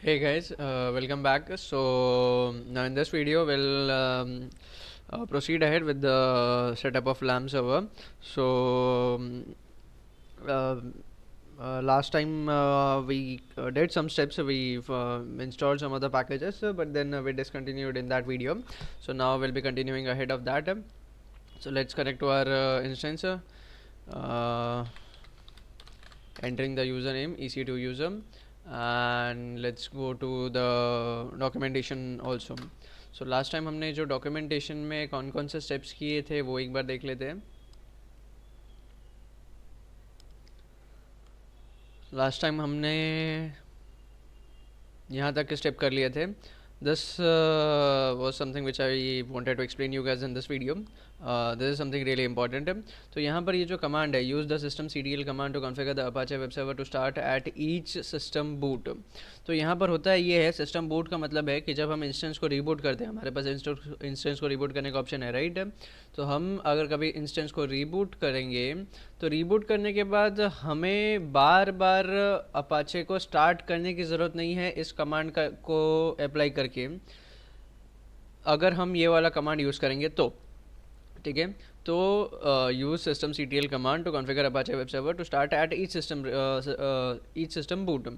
Hey guys, welcome back. So now in this video we'll proceed ahead with the setup of LAMP server. So uh, last time we did some steps. We installed some other packages, but then we discontinued in that video. So now we'll be continuing ahead of that. So let's connect to our instance. Uh, Entering the username EC2 user, and let's go to the documentation also. So last time हमने जो documentation में कौन कौन से steps किए थे वो एक बार देख लेते हैं. लास्ट टाइम हमने यहाँ तक के स्टेप कर लिए थे. This was something which I wanted to explain you guys in this video. This is something really important. तो यहाँ पर ये जो कमांड है, use the system ctl command to configure the Apache web server to start at each system boot. तो यहाँ पर होता है ये है सिस्टम बूट का मतलब है कि जब हम इंस्टेंस को रीबूट करते हैं, हमारे पास इंस्टेंस को रीबूट करने का ऑप्शन है, राइट. तो हम अगर कभी इंस्टेंस को रीबूट करेंगे तो रीबूट करने के बाद हमें बार बार अपाचे को स्टार्ट करने की ज़रूरत नहीं है इस कमांड को अप्लाई करके. अगर हम ये वाला कमांड यूज़ करेंगे तो ठीक है. तो use system c t l command to configure Apache web server to start at each system boot.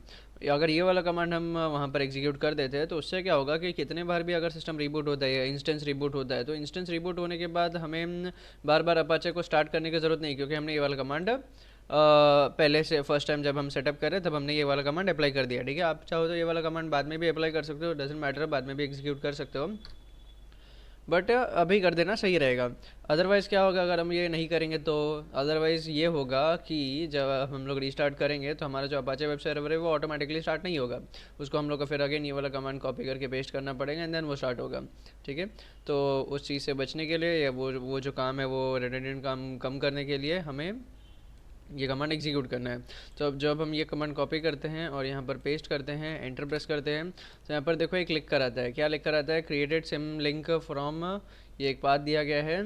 अगर ये वाला कमांड हम वहाँ पर एग्जीक्यूट कर देते हैं तो उससे क्या होगा कि कितने बार भी अगर सिस्टम रीबूट होता है या इंस्टेंस रीबूट होता है तो इंस्टेंस रीबूट होने के बाद हमें बार बार अपाचे को स्टार्ट करने की ज़रूरत नहीं, क्योंकि हमने ये वाला कमांड पहले से फर्स्ट टाइम जब हम सेटअप कर रहे तब हमने ये वाला कमांड अप्लाई कर दिया. ठीक है, आप चाहो तो ये वाला कमांड बाद में भी अप्लाई कर सकते हो, डजेंट मैटर, बाद में भी एग्जीक्यूट कर सकते हो, बट अभी कर देना सही रहेगा. अदरवाइज़ क्या होगा अगर हम ये नहीं करेंगे तो, अदरवाइज़ ये होगा कि जब हम लोग रीस्टार्ट करेंगे तो हमारा जो अपाचे वेब सर्वर है वो ऑटोमेटिकली स्टार्ट नहीं होगा. उसको हम लोग को फिर अगेन ये वाला कमांड कॉपी करके पेस्ट करना पड़ेगा एंड देन वो स्टार्ट होगा. ठीक है, तो उस चीज़ से बचने के लिए या वो जो काम है वो रेडंडेंट काम कम करने के लिए हमें ये कमांड एग्जीक्यूट करना है. तो अब जब हम ये कमांड कॉपी करते हैं और यहाँ पर पेस्ट करते हैं, एंटर प्रेस करते हैं, तो यहाँ पर देखो एक लिख कर आता है. क्या लिख कर आता है? क्रिएटेड सिम लिंक फ्रॉम, ये एक पाथ दिया गया है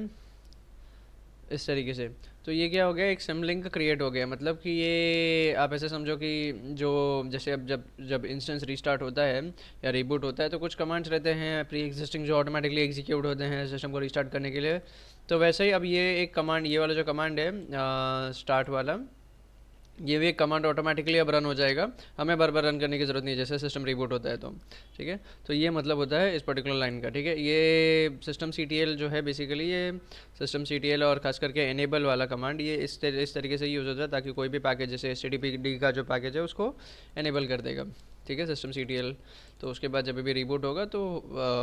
इस तरीके से. तो ये क्या हो गया, एक सिम लिंक क्रिएट हो गया. मतलब कि ये आप ऐसे समझो कि जो जैसे अब जब जब इंस्टेंस रीस्टार्ट होता है या रीबूट होता है तो कुछ कमांड्स रहते हैं प्री एग्जिस्टिंग जो ऑटोमेटिकली एग्जीक्यूट होते हैं सिस्टम को रीस्टार्ट करने के लिए. तो वैसे ही अब ये एक कमांड, ये वाला जो कमांड है स्टार्ट वाला, ये भी एक कमांड ऑटोमेटिकली अब रन हो जाएगा. हमें बार बार रन करने की ज़रूरत नहीं जैसे सिस्टम रीबूट होता है तो. ठीक है, तो ये मतलब होता है इस पर्टिकुलर लाइन का. ठीक है, ये सिस्टम सी टी एल जो है बेसिकली ये सिस्टम सी टी एल और खास करके एनेबल वाला कमांड ये इस तरीके से यूज़ होता है ताकि कोई भी पैकेज जैसे H T T P D का जो पैकेज है उसको एनेबल कर देगा. ठीक है, सिस्टम सी टी एल. तो उसके बाद जब भी रिबूट होगा तो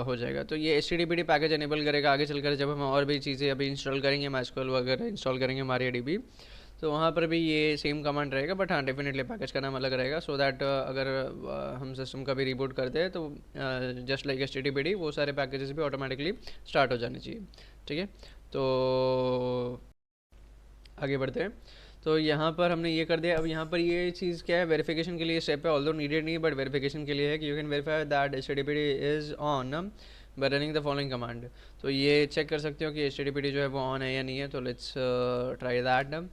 हो जाएगा. तो ये H T T P D package enable करेगा. आगे चलकर जब हम और भी चीज़ें अभी इंस्टॉल करेंगे, माइस्क्वेल वगैरह इंस्टॉल करेंगे मारी डी बी, तो वहाँ पर भी ये सेम कमांड रहेगा, बट हाँ डेफिनेटली पैकेज का नाम अलग रहेगा. सो दैट अगर हम सिस्टम का भी रिबूट करते हैं तो just like H T T P D वो सारे पैकेजेस भी ऑटोमेटिकली स्टार्ट हो जाने चाहिए. ठीक है, तो आगे बढ़ते हैं. तो यहाँ पर हमने ये कर दिया. अब यहाँ पर ये चीज़ क्या है, वेरिफिकेशन के लिए स्टेप है, ऑल्दो नीडेड नहीं बट वेरिफिकेशन के लिए है कि you can verify that H T T P D is on by running the following command. तो ये चेक कर सकते हो कि H T T P D जो है वो ऑन है या नहीं है. तो let's try that.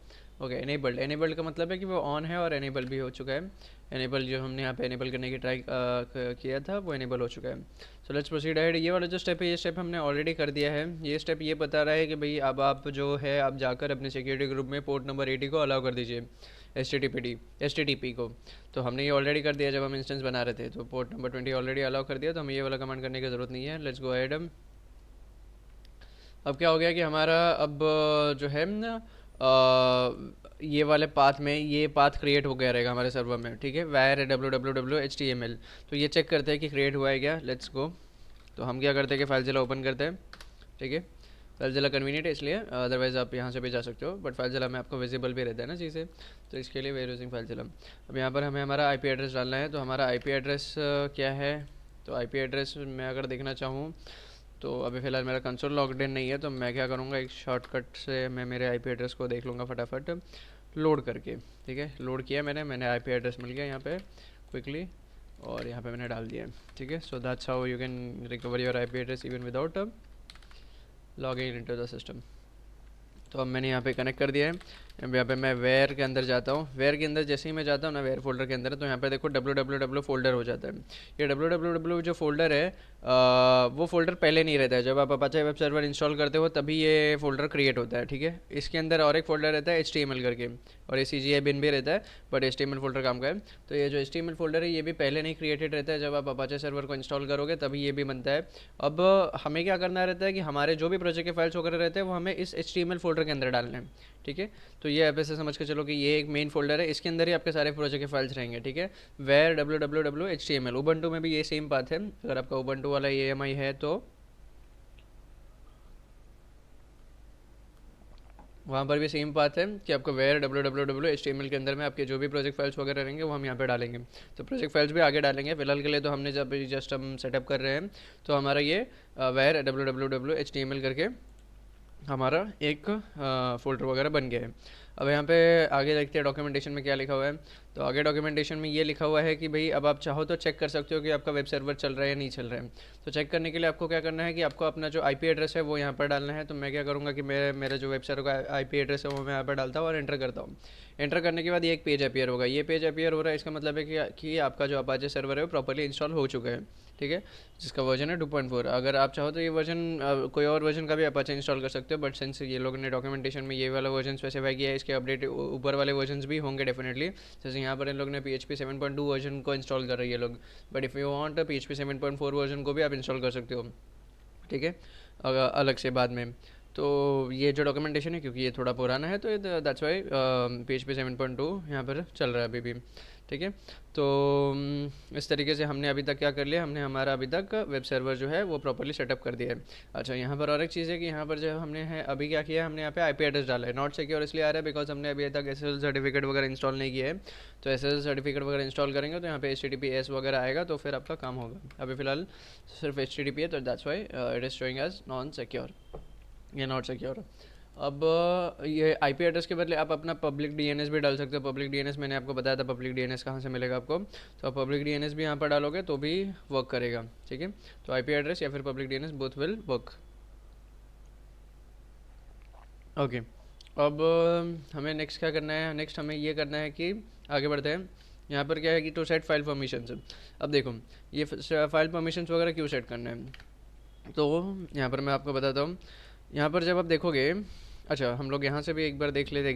Okay, enabled. Enabled का मतलब है कि वो ऑन है और एनेबल भी हो चुका है. एनेबल जो हमने यहाँ पे एनेबल करने की ट्राई किया था वो एनेबल हो चुका है. So let's proceed ahead. ये वाला जो स्टेप है ये स्टेप हमने ऑलरेडी कर दिया है. ये स्टेप ये बता रहा है कि भाई अब आप जो है आप जाकर अपने सिक्योरिटी ग्रुप में पोर्ट नंबर 80 को अलाउ कर दीजिए एच टी टी पी को. तो हमने ये ऑलरेडी कर दिया जब हम इंस्टेंस बना रहे थे. तो पोर्ट नंबर 20 ऑलरेडी अलाउ कर दिया, तो हमें ये वाला कमांड करने की ज़रूरत नहीं है. Let's go ahead. अब क्या हो गया कि हमारा अब जो है ये वाले पाथ में ये पाथ क्रिएट हो गया रहेगा हमारे सर्वर में. ठीक है, वायर W W W H T M L. तो ये चेक करते हैं कि क्रिएट हुआ है क्या. Let's go. तो हम क्या करते हैं कि फाइलज़िला ओपन करते हैं. ठीक है, फाइलज़िला कन्वीनियंट है इसलिए, अदरवाइज़ आप यहाँ से भी जा सकते हो, बट फाइलज़िला में आपको विजिबल भी रहता है ना चीज़ें, तो इसके लिए वेयर यूजिंग फाइलज़िला. अब यहाँ पर हमें हमारा आईपी एड्रेस डालना है. तो हमारा आईपी एड्रेस क्या है, तो आईपी एड्रेस मैं अगर देखना चाहूँ तो अभी फ़िलहाल मेरा कंसोल लॉग्ड इन नहीं है, तो मैं क्या करूँगा एक शॉर्टकट से मैं मेरे आईपी एड्रेस को देख लूँगा फटाफट लोड करके. ठीक है, लोड किया मैंने आईपी एड्रेस मिल गया यहाँ पे क्विकली और यहाँ पे मैंने डाल दिया है. ठीक है, so that's how you can recover your IP address even without logging into the system. तो अब मैंने यहाँ पे कनेक्ट कर दिया है. अब यहाँ पे मैं वेयर के अंदर जाता हूँ। वेयर के अंदर जैसे ही मैं जाता हूँ ना, वेयर फोल्डर के अंदर, तो यहाँ पे देखो www फोल्डर हो जाता है। ये www जो फोल्डर है वो फोल्डर पहले नहीं रहता है। जब आप अपाचे वेब सर्वर इंस्टॉल करते हो तभी ये फोल्डर क्रिएट होता है, ठीक है। इसके अंदर और एक फोल्डर रहता है HTML करके, और ये CGI बिन भी रहता है, बट HTML फोल्डर काम का है। तो ये जो HTML फोल्डर है ये भी पहले नहीं क्रिएटेड रहता है, जब आप अपाचे सर्वर को इंस्टॉल करोगे तभी ये भी बनता है। अब हमें क्या करना रहता है कि हमारे जो भी प्रोजेक्ट के फाइल्स वगैरह रहते हैं वो हमें इस HTML फोल्डर के अंदर डालने हैं, ठीक है। तो ये आप ऐसे समझ के चलो कि ये एक मेन फोल्डर है, इसके अंदर ही आपके सारे प्रोजेक्ट के फाइल्स रहेंगे, ठीक है। Where www HTML। उबंटू में भी ये सेम बात है, अगर आपका उबंटू वाला EMI है तो वहाँ पर भी सेम बात है कि आपको वेयर www HTML के अंदर में आपके जो भी प्रोजेक्ट फाइल्स वगैरह रहेंगे वो हम यहाँ पे डालेंगे। तो प्रोजेक्ट फाइल्स भी आगे डालेंगे, फिलहाल के लिए तो हमने जब जस्ट हम सेटअप कर रहे हैं तो हमारा ये वेयर www HTML करके हमारा एक फ़ोल्डर वगैरह बन गया है। अब यहाँ पे आगे देखते हैं डॉक्यूमेंटेशन में क्या लिखा हुआ है। तो आगे डॉक्यूमेंटेशन में ये लिखा हुआ है कि भाई अब आप चाहो तो चेक कर सकते हो कि आपका वेब सर्वर चल रहा है या नहीं चल रहा है। तो चेक करने के लिए आपको क्या करना है कि आपको अपना जो IP एड्रेस है वो यहाँ पर डालना है। तो मैं क्या करूँगा कि मेरा जो वेब सर्वर का IP एड्रेस है वो मैं यहाँ पर डालता हूँ और एंटर करता हूँ। एंटर करने के बाद ये एक पेज अपीयर होगा। ये पेज अपीयर हो रहा है, इसका मतलब है कि आपका जो अपाचे सर्वर है वो प्रॉपर्ली इंस्टॉल हो चुका है, ठीक है, जिसका वर्जन है 2.4। अगर आप चाहो तो ये वर्जन कोई और वर्जन का भी अपाचे इंस्टॉल कर सकते हो, बट सिंस ये लोगों ने डॉक्यूमेंटेशन में ये वाला वर्जन स्पेसिफाई किया है, इसके अपडेट ऊपर वाले वर्जन्स भी होंगे डेफिनेटली। जैसे यहाँ पर इन लोग ने PHP 7.2 वर्जन को इंस्टॉल कर रही है लोग, but if you want PHP 7.4 version को भी आप इंस्टॉल कर सकते हो, ठीक है, अलग से बाद में। तो ये जो डॉक्यूमेंटेशन है क्योंकि ये थोड़ा पुराना है तो दैट्स वाई PHP 7.2 यहाँ पर चल रहा है अभी भी, ठीक है। तो इस तरीके से हमने अभी तक क्या कर लिया, हमने हमारा अभी तक वेब सर्वर जो है वो प्रॉपर्ली सेटअप कर दिया है। अच्छा, यहाँ पर और एक चीज़ है कि यहाँ पर जो हमने है अभी क्या किया है, हमने यहाँ पे IP एड्रेस डाला है। नॉट सिक्योर इसलिए आ रहा है बिकॉज हमने अभी तक SSL सर्टिफिकेट वगैरह इंस्टॉल नहीं किया है। तो SSL सर्टिफिकेट वगैरह इंस्टॉल करेंगे तो यहाँ पे HTTPS वगैरह आएगा तो फिर आपका काम होगा। अभी फिलहाल सिर्फ HTTP है, तो that's why it is showing as non secure या नॉट सिक्योर। अब ये IP एड्रेस के बदले आप अपना पब्लिक DNS भी डाल सकते हो। पब्लिक DNS मैंने आपको बताया था, पब्लिक DNS कहाँ से मिलेगा आपको, तो आप पब्लिक DNS भी यहाँ पर डालोगे तो भी वर्क करेगा, ठीक है। तो IP एड्रेस या फिर public DNS both will work, okay. अब हमें नेक्स्ट क्या करना है, नेक्स्ट हमें ये करना है कि आगे बढ़ते हैं। यहाँ पर क्या है कि टू सेट फाइल परमिशन। अब देखो ये फाइल परमिशन वगैरह क्यों सेट करना है, तो यहाँ पर मैं आपको बताता हूँ। यहाँ पर जब आप देखोगे, अच्छा हम लोग यहाँ से भी एक बार देख लेते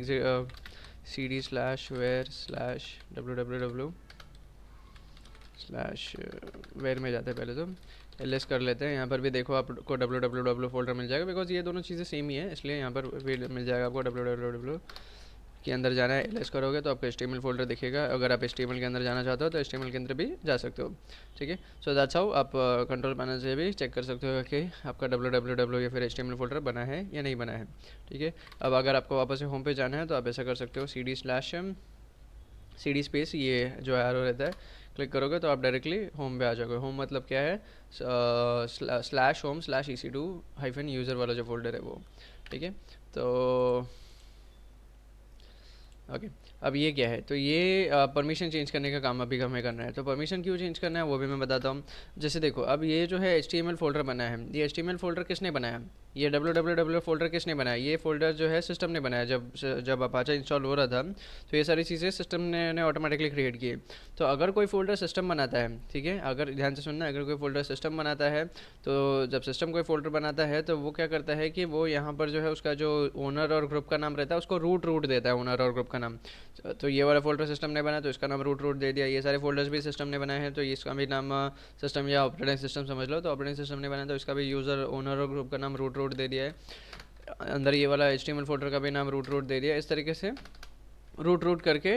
cd/where/www/where में जाते हैं पहले तो ls कर लेते हैं। यहाँ पर भी देखो आपको www फोल्डर मिल जाएगा बिकॉज ये दोनों चीज़ें सेम ही है, इसलिए यहाँ पर भी मिल जाएगा आपको। www के अंदर जाना है, ls करोगे तो आपको HTML फोल्डर दिखेगा। अगर आप HTML के अंदर जाना चाहते हो तो HTML के अंदर भी जा सकते हो, ठीक है। सो दैट्स हाउ आप कंट्रोल पैनल से भी चेक कर सकते हो कि आपका www या फिर HTML फोल्डर बना है या नहीं बना है, ठीक है। अब अगर आपको वापस से होम पे जाना है तो आप ऐसा कर सकते हो, cd स्पेस ये जो एरो रहता है क्लिक करोगे तो आप डायरेक्टली होम पे आ जाओगे। होम मतलब क्या है, /home/ec2-user वाला जो फोल्डर है वो, ठीक है। तो ओके, अब ये क्या है, तो ये परमिशन चेंज करने का काम अभी हमें करना है। तो परमिशन क्यों चेंज करना है वो भी मैं बताता हूँ। जैसे देखो अब ये जो है HTML फोल्डर बना है, ये HTML फोल्डर किसने बनाया, ये www फोल्डर किसने बनाया, ये फोल्डर जो है सिस्टम ने बनाया। जब अपाचे इंस्टॉल हो रहा था तो ये सारी चीज़ें सिस्टम ने ऑटोमेटिकली क्रिएट की। तो अगर कोई फोल्डर सिस्टम बनाता है, ठीक है, अगर ध्यान से सुनना, अगर कोई फोल्डर सिस्टम बनाता है तो जब सिस्टम कोई फोल्डर बनाता है तो वो क्या करता है कि वो यहाँ पर जो है उसका जो ओनर और ग्रुप का नाम रहता है उसको रूट देता है, ओनर और ग्रुप का नाम। तो ये वाला फोल्डर सिस्टम ने बनाया तो इसका नाम रूट दे दिया। ये सारे फोल्डर्स भी सिस्टम ने बनाए हैं तो इसका भी नाम सिस्टम या ऑपरेटिंग सिस्टम समझ लो। तो ऑपरेटिंग सिस्टम ने बनाया तो इसका भी यूज़र ओनर और ग्रुप का नाम रूट दे दिया है। अंदर ये वाला HTML फोल्डर का भी नाम रूट दे दिया। इस तरीके से रूट करके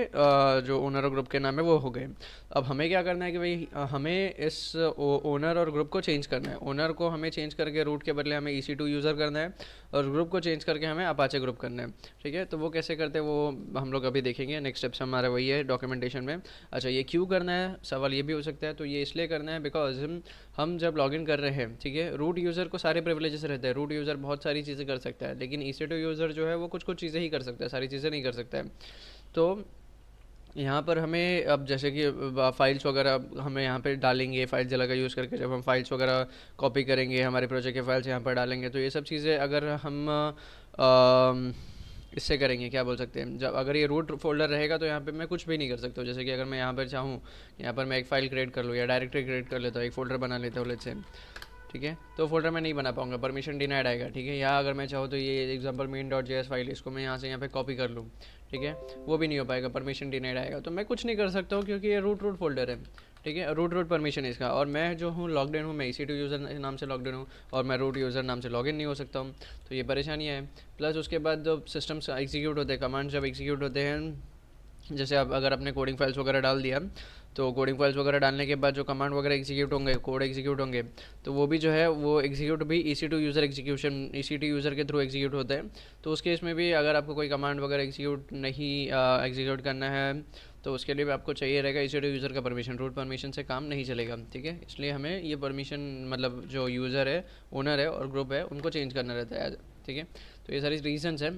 जो ओनर और ग्रुप के नाम है वो हो गए। अब हमें क्या करना है कि भाई हमें इस ओनर और ग्रुप को चेंज करना है। ओनर को हमें चेंज करके रूट के बदले हमें EC2 यूज़र करना है और ग्रुप को चेंज करके हमें अपाचे ग्रुप करना है, ठीक है। तो वो कैसे करते हैं वो हम लोग अभी देखेंगे। नेक्स्ट स्टेप्स हमारा वही है डॉक्यूमेंटेशन में। अच्छा, ये क्यों करना है, सवाल ये भी हो सकता है। तो ये इसलिए करना है बिकॉज हम जब लॉगिन कर रहे हैं, ठीक है, रूट यूज़र को सारे प्रिविलेजेस रहते हैं। रूट यूज़र बहुत सारी चीज़ें कर सकता है, लेकिन EC2 यूज़र जो है वो कुछ चीज़ें ही कर सकता है, सारी चीज़ें नहीं कर सकता है। तो यहाँ पर हमें अब जैसे कि फाइल्स वगैरह हमें यहाँ पे डालेंगे, फाइल जला का यूज़ करके जब हम फाइल्स वगैरह कॉपी करेंगे, हमारे प्रोजेक्ट के फाइल्स यहाँ पर डालेंगे, तो ये सब चीज़ें अगर हम इससे करेंगे, क्या बोल सकते हैं, जब अगर ये रूट फोल्डर रहेगा तो यहाँ पे मैं कुछ भी नहीं कर सकता हूँ। जैसे कि अगर मैं यहाँ पर चाहूँ, यहाँ पर मैं एक फ़ाइल क्रिएट कर लूँ या डायरेक्टरी क्रिएट कर लेता हूँ, एक फ़ोल्डर बना लेता हूँ लेट्स से, ठीक है, तो फोल्डर में नहीं बना पाऊंगा, परमिशन डिनाइड आएगा, ठीक है। या अगर मैं चाहूँ तो ये example main dot JS file, इसको मैं यहाँ से यहाँ पे कॉपी कर लूँ, ठीक है, वो भी नहीं हो पाएगा, परमिशन डिनाइड आएगा। तो मैं कुछ नहीं कर सकता हूँ क्योंकि ये रूट फोल्डर है, ठीक है, रूट परमिशन है इसका। और मैं जो हूँ लॉगड इन हूँ, मैं EC2 यूज़र नाम से लॉगड इन हूँ, और मैं रूट यूज़र नाम से लॉग इन नहीं हो सकता हूँ। तो ये परेशानियाँ हैं। प्लस उसके बाद जो सिस्टम्स एग्जीक्यूट होते हैं, कमांड जब एग्जीक्यूट होते हैं, जैसे अब अगर आपने कोडिंग फाइल्स वगैरह डाल दिया, तो कोडिंग फाइल्स वगैरह डालने के बाद जो कमांड वगैरह एग्जीक्यूट होंगे, कोड एग्जीक्यूट होंगे, तो वो भी जो है वो एग्जीक्यूट भी EC2 user execution, EC2 user के थ्रू एग्जीक्यूट होते हैं। तो उस केस में भी अगर आपको कोई कमांड वगैरह एग्जीक्यूट नहीं एग्जीक्यूट करना है, तो उसके लिए भी आपको चाहिए रहेगा EC2 यूज़र का परमिशन। रूट परमिशन से काम नहीं चलेगा, ठीक है। इसलिए हमें ये परमिशन, मतलब जो यूज़र है, ओनर है और ग्रुप है, उनको चेंज करना रहता है, ठीक है। तो ये सारी रीजंस हैं,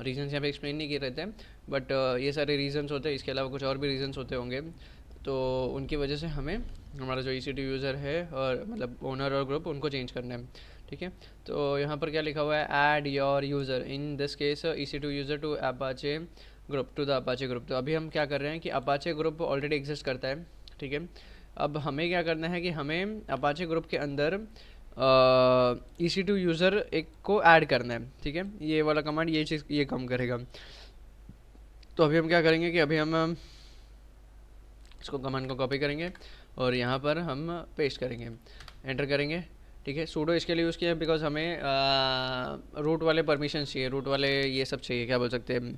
रीजंस यहाँ पे एक्सप्लेन नहीं किए रहते हैं, बट ये सारे रीजंस होते हैं। इसके अलावा कुछ और भी रीजंस होते होंगे, तो उनकी वजह से हमें हमारा जो EC2 यूज़र है और मतलब ओनर और ग्रुप, उनको चेंज करना है, ठीक है। तो यहाँ पर क्या लिखा हुआ है, add your user, in this case EC2 user to Apache group, to the Apache group. तो अभी हम क्या कर रहे हैं कि अपाचे ग्रुप ऑलरेडी एग्जिस्ट करता है, ठीक है। अब हमें क्या करना है कि हमें अपाचे ग्रुप के अंदर EC2 यूज़र एक को ऐड करना है, ठीक है। ये वाला कमांड ये चीज़ ये काम करेगा। तो अभी हम क्या करेंगे कि अभी हम इसको कमांड को कॉपी करेंगे और यहाँ पर हम पेस्ट करेंगे, एंटर करेंगे, ठीक है। सूडो इसके लिए यूज़ किया है बिकॉज हमें रूट वाले परमिशन चाहिए, रूट वाले ये सब चाहिए, क्या बोल सकते हैं,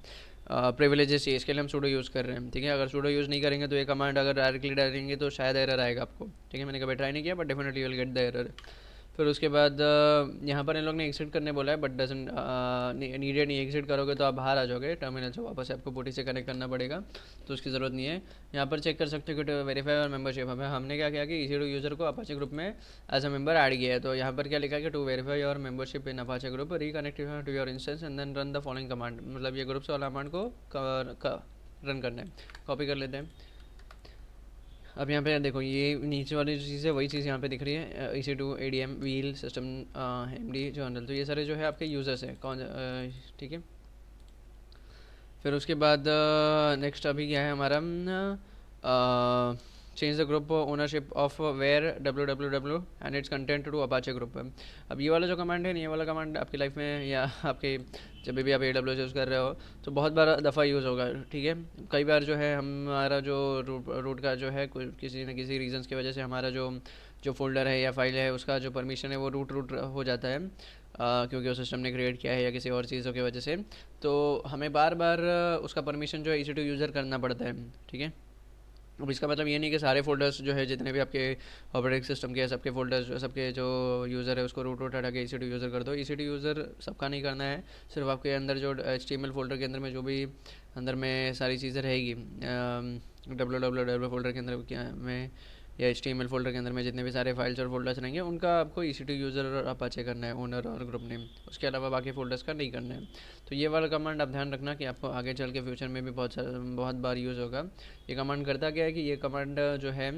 प्रिविलेजेस चाहिए, इसके लिए हम सूडो यूज़ कर रहे हैं, ठीक है। अगर सूडो यूज़ नहीं करेंगे तो ये कमांड अगर डायरेक्टली डालेंगे तो शायद एरर आएगा आपको, ठीक है। मैंने कभी ट्राई नहीं किया, but definitely will get the error. फिर उसके बाद यहाँ पर इन लोग ने एग्जिट करने बोला है, बट डजंट नीडेड नहीं, एग्जिट करोगे तो आप बाहर आ जाओगे टर्मिनल से, वापस से आपको पूटी से कनेक्ट करना पड़ेगा, तो उसकी ज़रूरत नहीं है। यहाँ पर चेक कर सकते हो कि वेरीफाई और मेंबरशिप, हमें हमने क्या किया कि EC2 यूज़र को अपाचे ग्रुप में एज अ मेंबर ऐड किया है। तो यहाँ पर क्या लिखा है कि to verify your membership in Apache group reconnect to your instance and then run the following command, मतलब ये ग्रुप से वाला कमांड को रन करना है। कॉपी कर लेते हैं। अब यहाँ पे देखो, ये नीचे वाली जो चीज़ है वही चीज़ यहाँ पे दिख रही है, EC2 ADM wheel system MD journal. तो ये सारे जो है आपके यूज़र्स हैं, कौन, ठीक है। फिर उसके बाद नेक्स्ट अभी क्या है हमारा, change the group ownership of where www and its content to Apache group. अब ये वाला जो कमांड है, ये वाला कमांड आपकी लाइफ में या आपके जब भी आप AWS यूज़ कर रहे हो तो बहुत बार दफ़ा यूज़ होगा, ठीक है। कई बार जो है हमारा जो रूट का जो है किसी न किसी रीजंस की वजह से हमारा जो जो फोल्डर है या फाइल है उसका जो परमिशन है वो रूट हो जाता है, क्योंकि उस सिस्टम ने क्रिएट किया है या किसी और चीज़ों की वजह से। तो हमें बार बार उसका परमिशन जो है EC2 यूज़र करना पड़ता है, ठीक है। अब इसका मतलब ये नहीं कि सारे फोल्डर्स जो है जितने भी आपके ऑपरेटिंग सिस्टम के हैं, सबके फोल्डर्स, सबके जो यूज़र है उसको रूट हटा के EC2 यूज़र कर दो। EC2 यूज़र सबका नहीं करना है, सिर्फ आपके अंदर जो HTML फोल्डर के अंदर में जो भी अंदर में सारी चीज़ें रहेगी, www फोल्डर के अंदर में या HTML फोल्डर के अंदर में जितने भी सारे फाइल्स और फोल्डर्स रहेंगे उनका आपको EC2 यूज़र और अपाचे करना है, ओनर और ग्रुप नेम। उसके अलावा बाकी फोल्डर्स का नहीं करना है। तो ये वाला कमांड आप ध्यान रखना कि आपको आगे चल के फ्यूचर में भी बहुत बार यूज़ होगा। ये कमांड करता क्या है कि ये कमांड जो है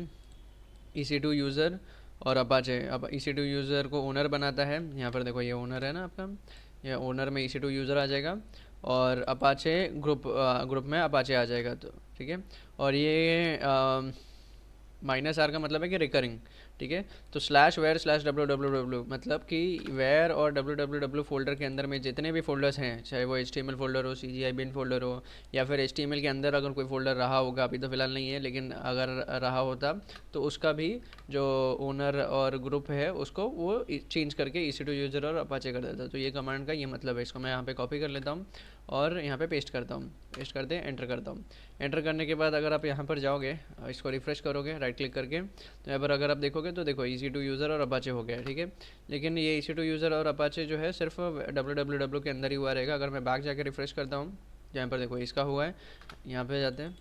EC2 यूज़र और अपाचे, अब EC2 यूज़र को ओनर बनाता है। यहाँ पर देखो ये ओनर है ना आपका, ये ओनर में EC2 यूज़र आ जाएगा और अपाचे ग्रुप में अपाचे आ जाएगा, तो ठीक है। और ये -r का मतलब है कि रिकरिंग, ठीक है। तो /where/www मतलब कि वेयर और www फोल्डर के अंदर में जितने भी फोल्डर्स हैं, चाहे वो HTML फोल्डर हो, CGI बिन फोल्डर हो, या फिर HTML के अंदर अगर कोई फोल्डर रहा होगा, अभी तो फ़िलहाल नहीं है, लेकिन अगर रहा होता तो उसका भी जो ओनर और ग्रुप है उसको वो चेंज करके EC2 यूज़र और अपाचे कर देता है। तो ये कमांड का ये मतलब है। इसको मैं यहाँ पे कॉपी कर लेता हूँ और यहाँ पे पेस्ट करता हूँ, पेस्ट करते एंटर करता हूँ। एंटर करने के बाद अगर आप यहाँ पर जाओगे, इसको रिफ़्रेश करोगे राइट क्लिक करके, तो यहाँ पर अगर आप देखोगे तो देखो EC2 यूज़र और अपाचे हो गया, ठीक है। लेकिन ये EC2 यूज़र और अपाचे जो है सिर्फ www के अंदर ही हुआ रहेगा। अगर मैं बैक जाके रिफ़्रेश करता हूँ, यहाँ पर देखो इसका हुआ है, यहाँ पे जाते हैं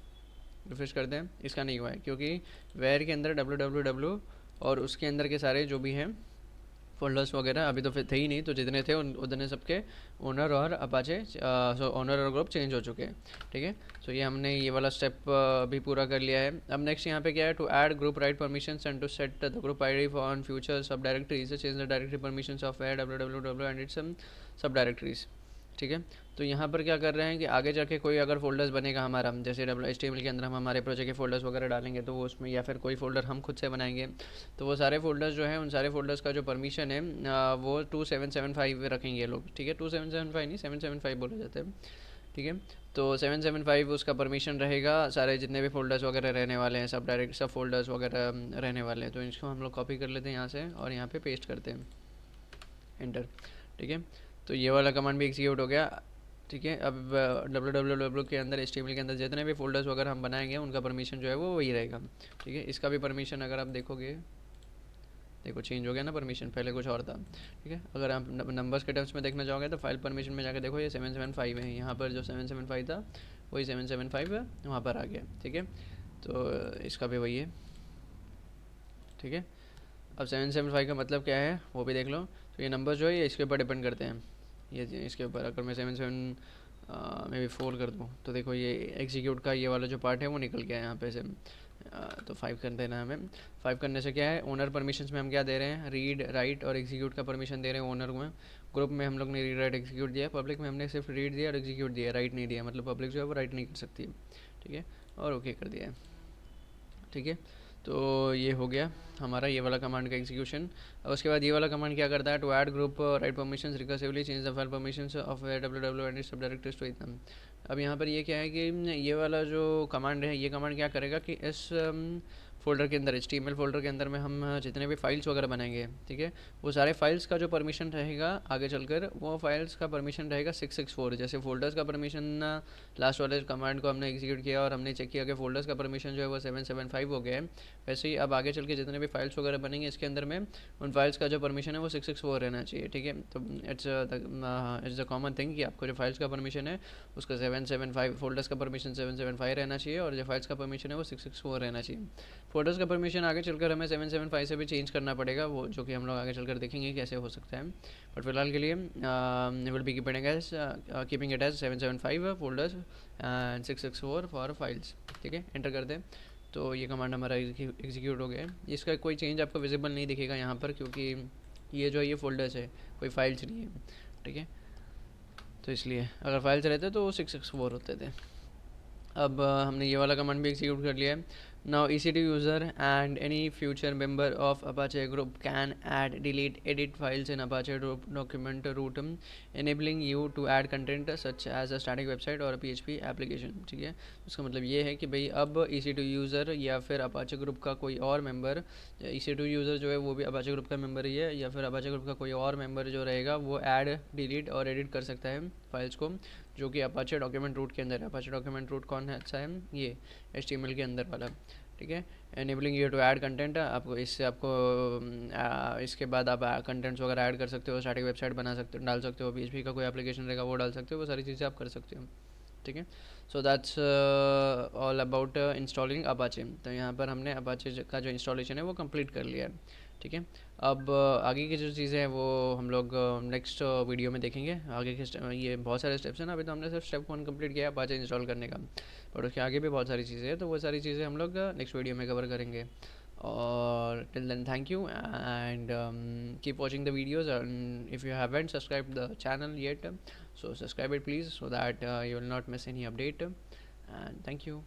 रिफ़्रेश करते हैं, इसका नहीं हुआ है क्योंकि वेयर के अंदर www और उसके अंदर के सारे जो भी हैं फोल्डर्स वगैरह अभी तो फिर थे ही नहीं, तो जितने थे उतने सबके ओनर और अपाचे, ओनर और ग्रुप चेंज हो चुके हैं, ठीक है। सो ये हमने ये वाला स्टेप भी पूरा कर लिया है। अब नेक्स्ट यहाँ पे क्या है, to add group write permissions and to set the group ID for on future subdirectories, change the directory permissions of where www and its subdirectories. ठीक है। तो यहाँ पर क्या कर रहे हैं कि आगे जाके कोई अगर फोल्डर्स बनेगा हमारा, जैसे HTML के अंदर हम हमारे प्रोजेक्ट के फोल्डर्स वगैरह डालेंगे, तो वो उसमें, या फिर कोई फोल्डर हम खुद से बनाएंगे, तो वो सारे फोल्डर्स जो है, उन सारे फोल्डर्स का जो परमिशन है वो 2775 रखेंगे ये लोग, ठीक है। 2775 नहीं, 775 बोला जाता है, ठीक है। तो 775 उसका परमिशन रहेगा, सारे जितने भी फोल्डर्स वगैरह रहने वाले हैं, सब डायरेक्ट सब फोल्डर्स वगैरह रहने वाले हैं। तो इसको हम लोग कॉपी कर लेते हैं यहाँ से और यहाँ पे पेस्ट करते हैं, एंटर, ठीक है। तो ये वाला कमांड भी एग्जीक्यूट हो गया, ठीक है। अब www के अंदर HTML के अंदर जितने भी फोल्डर्स वगैरह हम बनाएंगे उनका परमिशन जो है वो वही रहेगा, ठीक है। इसका भी परमिशन अगर आप देखोगे, देखो चेंज हो गया ना परमिशन, पहले कुछ और था, ठीक है। अगर आप नंबर्स के टर्म्स में देखना चाहोगे तो फाइल परमिशन में जाकर देखो, ये 775 है, यहाँ पर जो 775 था वही 775 है, वहाँ पर आ गया, ठीक है। तो इसका भी वही है, ठीक है। अब 775 का मतलब क्या है वो भी देख लो। तो ये नंबर जो है ये इसके ऊपर डिपेंड करते हैं, ये इसके ऊपर। अगर मैं 77 में भी 4 कर दूँ तो देखो ये एग्जीक्यूट का ये वाला जो पार्ट है वो निकल गया है यहाँ पे से। तो 5 कर देना है हमें। 5 करने से क्या है, ओनर परमिशंस में हम क्या दे रहे हैं, रीड राइट और एग्जीक्यूट का परमिशन दे रहे हैं ओनर में। ग्रुप में हम लोग ने रीड राइट एग्जीक्यूट दिया, पब्लिक में हमने सिर्फ रीड दिया और एग्जीक्यूट दिया, राइट नहीं दिया, मतलब पब्लिक जो है वो राइट नहीं कर सकती, ठीक है। और ओके कर दिया है, ठीक है। तो ये हो गया हमारा ये वाला कमांड का एग्जीक्यूशन। अब उसके बाद ये वाला कमांड क्या करता है, to add group write permissions recursively change the file permissions of www and subdirectories to them. अब यहाँ पर ये क्या है कि ये वाला जो कमांड है, ये कमांड क्या करेगा कि इस फोल्डर के अंदर, HTML फोल्डर के अंदर में हम जितने भी फाइल्स वगैरह बनाएंगे, ठीक है, वो सारे फाइल्स का जो परमिशन रहेगा आगे चलकर, वो फाइल्स का परमिशन रहेगा 664। जैसे फोल्डर्स का परमिशन लास्ट वाले कमांड को हमने एग्जीक्यूट किया और हमने चेक किया कि फोल्डर्स का परमिशन जो है वो 775 हो गया है, वैसे ही अब आगे चल के जितने भी फाइल्स वगैरह बनेंगे इसके अंदर में, उन फाइल्स का जो परमिशन है वो 664 रहना चाहिए, ठीक है। तो इट्स द कॉमन थिंग कि आपको जो फाइल्स का परमिशन है उसका 775, फोल्डर्स का परमिशन 775 रहना चाहिए, और जो फाइल्स का परमिशन है वो 664 रहना चाहिए। फोल्डर्स का परमिशन आगे चलकर हमें 775 से भी चेंज करना पड़ेगा, वो जो कि हम लोग आगे चलकर देखेंगे कैसे हो सकता है। बट फिलहाल के लिए will be keeping it as 775 folders and 664 for files, ठीक है। एंटर कर दें तो ये कमांड हमारा एग्जीक्यूट हो गया है। इसका कोई चेंज आपको विजिबल नहीं दिखेगा यहाँ पर, क्योंकि ये जो है ये फोल्डर्स है, कोई फाइल्स नहीं है, ठीक है। तो इसलिए अगर फाइल्स रहते तो वो 664 होते थे। अब हमने ये वाला कमांड भी एग्जीक्यूट कर लिया है। Now EC2 user and any future member of Apache group can add, delete, edit files in Apache document root, enabling you to add content such as a static website or a PHP application, ठीक है। उसका मतलब ये है कि भाई अब EC2 user या फिर Apache ग्रुप का कोई और मेंबर, EC2 यूज़र जो है वो भी Apache ग्रुप का मेंबर ही है, या फिर Apache ग्रुप का कोई और मेंबर जो रहेगा वो ऐड, डिलीट और एडिट कर सकता है फाइल्स को, जो कि अपाचे डॉक्यूमेंट रूट के अंदर है। अपाचे डॉक्यूमेंट रूट कौन है, अच्छा है ये HTML के अंदर वाला, ठीक है। Enabling you to add content, आपको इससे आपको इसके बाद आप कंटेंट्स वगैरह ऐड कर सकते हो, स्टैटिक वेबसाइट बना सकते हो, डाल सकते हो, PHP का कोई एप्लीकेशन रहेगा वो डाल सकते हो, वो सारी चीज़ें आप कर सकते हो, ठीक है। So that's all about installing Apache. तो यहाँ पर हमने अपाचे का जो इंस्टॉलेशन है वो कंप्लीट कर लिया है, ठीक है। अब आगे की जो चीज़ें हैं वो हम लोग नेक्स्ट वीडियो में देखेंगे। आगे के ये बहुत सारे स्टेप्स हैं ना, अभी तो हमने सिर्फ स्टेप 1 कंप्लीट किया है अपाचे इंस्टॉल करने का, बट उसके आगे भी बहुत सारी चीज़ें हैं, तो वो सारी चीज़ें हम लोग नेक्स्ट वीडियो में कवर करेंगे। और till then thank you and keep watching the videos, and if you haven't subscribe the channel yet, so subscribe it please, so that you will not miss any update, and thank you.